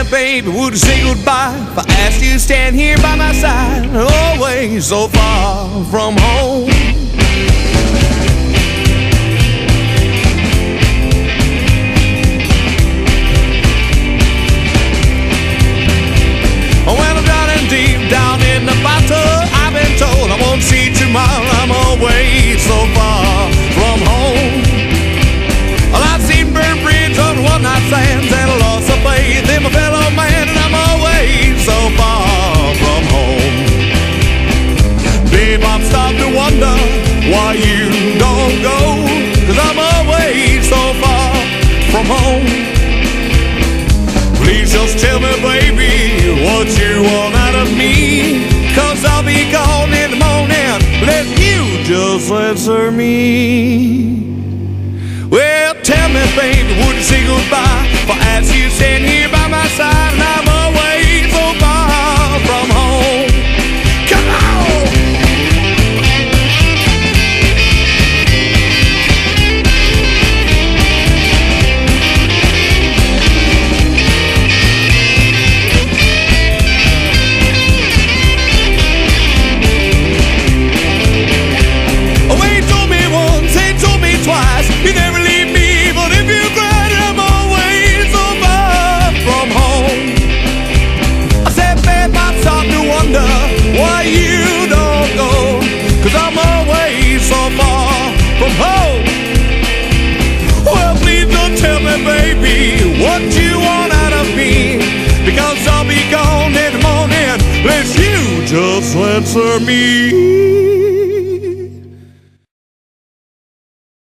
me, baby, would you say goodbye if I asked you to stand here by my side, always so far from home? When I'm drowning deep down in the bottle, I've been told I won't see tomorrow. I'm always so far from home. Well, I've seen burned bridges on one-night stands and I lost the faith in my fellow man, and I'm always so far from home. Babe, I'm starting to wonder why you don't go, 'cause I'm always so far from home. Please just tell me, baby, what you want out of me, 'cause I'll be gone in the morning. Let you just answer me. Well, tell me, baby, would you say goodbye if I asked you to stand here by my side, and I'm away so far from home? Come on! Oh, he told me once, he told me twice, you never leave me, but if you cried, I'm always so far from home. I said, babe, I'm starting to wonder why you don't go, 'cause I'm always so far from home. Well, please don't tell me, baby, what you want out of me, because I'll be gone in the morning. Let you just answer me.